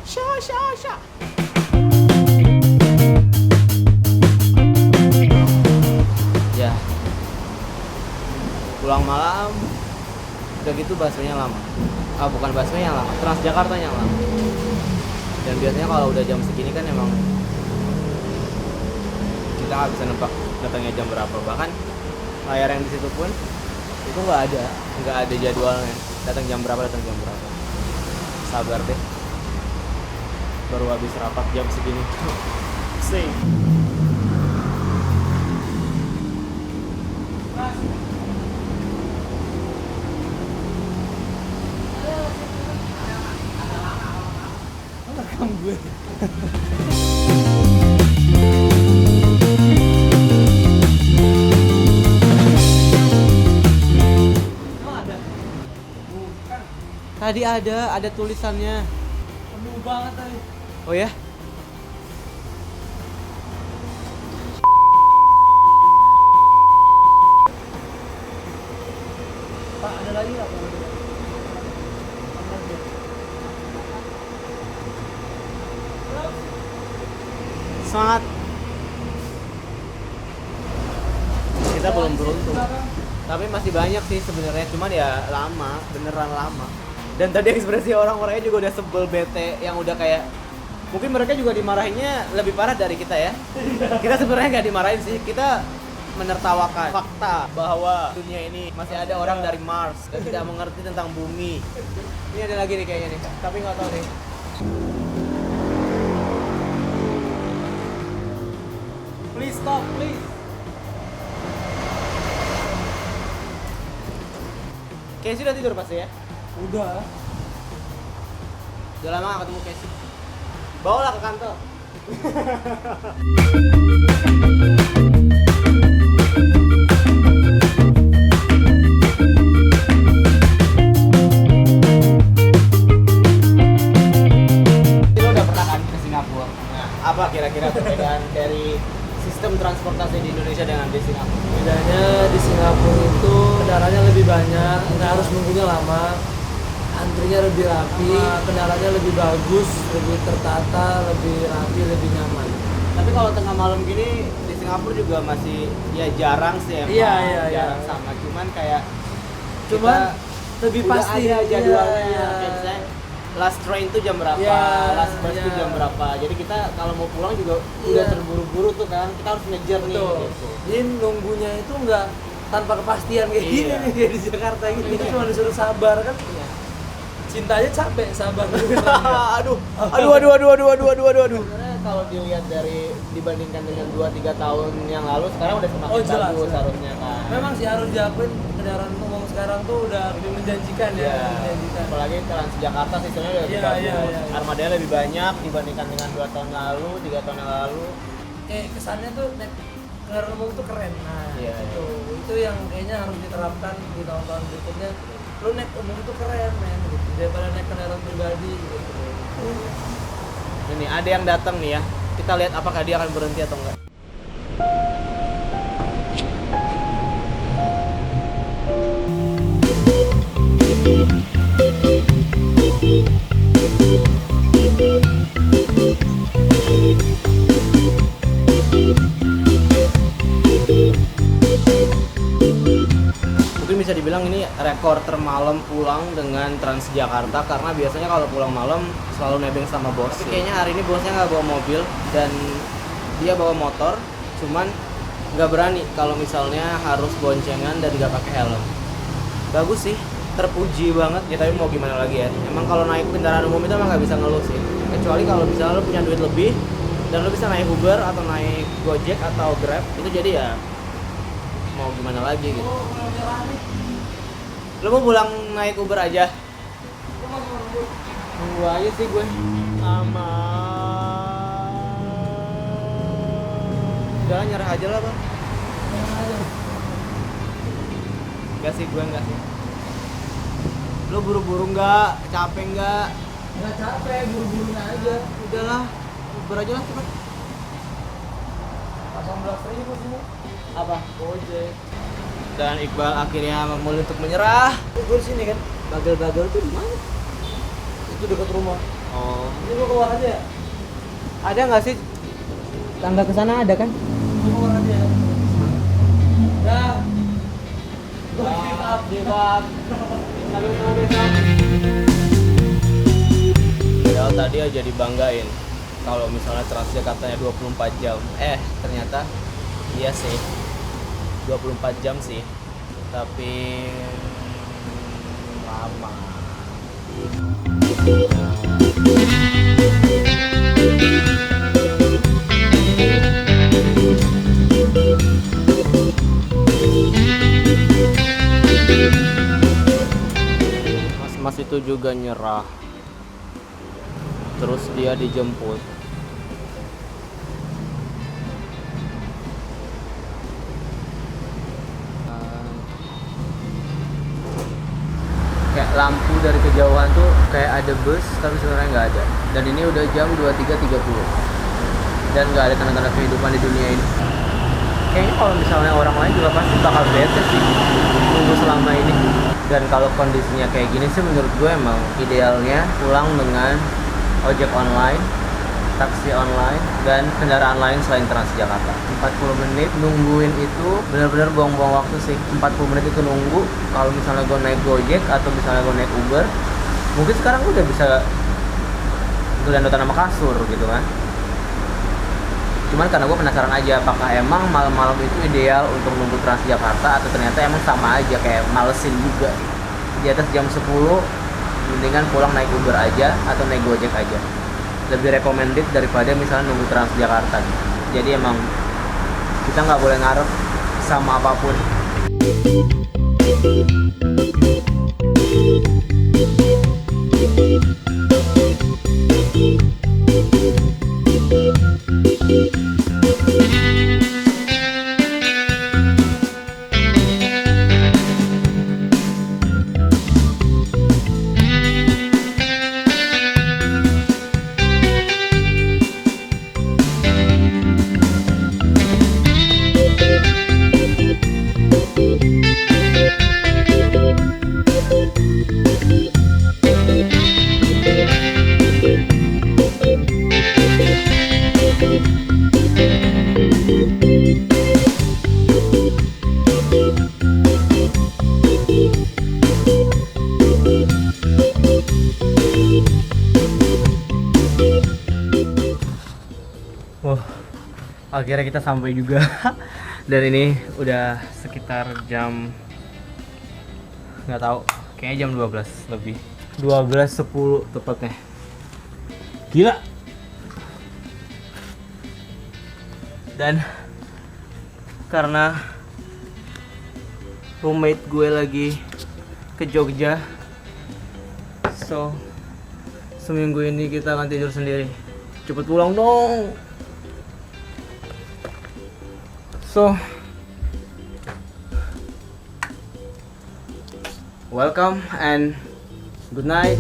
Sha. Ya, pulang malam. Udah gitu busway-nya lama. Bukan busway yang lama, Transjakarta yang lama. Dan biasanya kalau udah jam segini kan emang kita nggak bisa nebak datangnya jam berapa. Bahkan layar yang di situ pun itu nggak ada jadwalnya. Datang jam berapa. Sabar deh. Baru habis rapat jam segini. Sing. Rekam gue. Tadi ada tulisannya. Penuh banget tadi. Oh ya? Pak, ada lagi nggak Pak? Semangat. Kita belum beruntung. Tapi masih banyak sih sebenarnya, cuman ya lama, beneran lama. Dan tadi ekspresi orang-orangnya juga udah sebel, bete, yang udah kayak mungkin mereka juga dimarahinnya lebih parah dari kita ya. Kita sebenarnya nggak dimarahin sih, kita menertawakan fakta bahwa dunia ini masih ada orang dari Mars dan tidak mengerti tentang bumi. Ini ada lagi nih kayaknya nih, tapi nggak tahu nih. Please stop, please. Casey udah tidur pasti ya? Udah. Udah lama gak ketemu Casey. Bawalah ke kantor. Lo udah pernah kan ke Singapura? Nah, apa kira-kira perbedaan dari sistem transportasi di Indonesia dengan di Singapura? Bedanya di Singapura itu kendaraannya lebih banyak, nggak harus nunggunya lama, antrinya lebih rapi, kendaraannya lebih bagus, lebih tertata, lebih rapi, lebih nyaman. Tapi kalau tengah malam gini di Singapura juga masih ya jarang sih emang. Iya. Jarang sama, cuman kayak Cuman lebih udah pasti ada jadwalnya. iya. Kayak misalnya last train tuh jam berapa, Iya, last bus tuh iya. jam berapa. Jadi kita kalau mau pulang juga Iya. udah terburu-buru tuh kan. Kita harus ngejar nih Betul. gitu. Jadi nunggunya itu nggak tanpa kepastian kayak gini Iya. nih kayak di Jakarta gitu. Kita cuma disuruh sabar kan. Iya. Cintanya capek sabar. aduh. Sebenarnya kalau dilihat dari dibandingkan dengan 2-3 tahun yang lalu, sekarang udah semakin jelas, bagus jelas. harusnya kan. Memang sih harus diakuin kendaraan umum sekarang tuh udah lebih menjanjikan ya. Iya. Menjanjikan. Apalagi Transjakarta sistemnya udah lebih Iya, bagus. iya. Armadanya lebih banyak dibandingkan dengan 2 tahun lalu, 3 tahun yang lalu. Kayak kesannya tuh naik kendaraan umum tuh keren. Nah, Iya, itu yang kayaknya harus diterapkan di tahun-tahun berikutnya. Lu naik umum itu keren, men, gitu. Daripada naik kendaraan pribadi gitu. Ini ada yang datang nih ya. Kita lihat apakah dia akan berhenti atau enggak. Mungkin bisa dibilang ini rekor termalam pulang dengan Transjakarta, karena biasanya kalau pulang malam selalu nebeng sama bos. Tapi kayaknya hari ini bosnya nggak bawa mobil dan dia bawa motor, cuman nggak berani kalau misalnya harus boncengan dan nggak pakai helm. Bagus sih, terpuji banget ya, tapi mau gimana lagi ya. Emang kalau naik kendaraan umum itu emang nggak bisa ngeluh sih, kecuali kalau misalnya lo punya duit lebih dan lo bisa naik Uber atau naik Gojek atau Grab, itu jadi ya mau gimana lagi gitu. Lo mau pulang naik Uber aja? Tunggu aja sih gue. Udah lah, nyerah aja lah bang. Enggak sih, gue enggak sih. Lo buru-buru nggak? Capek nggak? Nggak capek, buru-burunya aja. Udahlah, Uber aja lah cepet. Pasang belas aja bos ini. Apa? Gojek. Dan Iqbal akhirnya memilih untuk menyerah. Gue di sini kan. Bagel-bagel tuh di mana? Itu dekat rumah. Oh, Ini gua keluar aja ya? ada nggak sih tangga ke sana ada kan? Gua keluar aja ya? Dah. Gua give up. Sampai ketemu besok. Padahal tadi aja dibanggain kalau misalnya Transjakartanya 24 jam. Ternyata iya sih. 24 jam sih. Tapi lama. Mas itu juga nyerah. Terus dia dijemput. Kayak lampu dari kejauhan tuh kayak ada bus tapi sebenarnya nggak ada. Dan ini udah jam 23.30 dan nggak ada tanda-tanda kehidupan di dunia ini. Kayaknya kalau misalnya orang lain juga pasti bakal bete sih nunggu selama ini. Dan kalau kondisinya kayak gini sih menurut gue emang idealnya pulang dengan ojek online, taksi online, dan kendaraan lain selain Transjakarta. 40 menit nungguin itu benar-benar buang-buang waktu sih. 40 menit itu nunggu. Kalau misalnya gue naik Gojek atau misalnya gue naik Uber, mungkin sekarang gue udah bisa gelandotan sama kasur gitu kan. Cuman karena gue penasaran aja apakah emang malam-malam itu ideal untuk nunggu Transjakarta atau ternyata emang sama aja kayak malesin juga. Di atas jam 10 mendingan pulang naik Uber aja atau naik Gojek aja. Lebih recommended daripada misalnya nunggu Transjakarta. Jadi emang kita nggak boleh ngarep sama apapun. Akhirnya kita sampai juga. Dan ini udah sekitar jam nggak tahu, kayaknya jam 12 lebih. 12.10 tepatnya. Gila. Dan karena roommate gue lagi ke Jogja, so seminggu ini kita akan tidur sendiri. Cepet pulang dong. So, welcome and good night.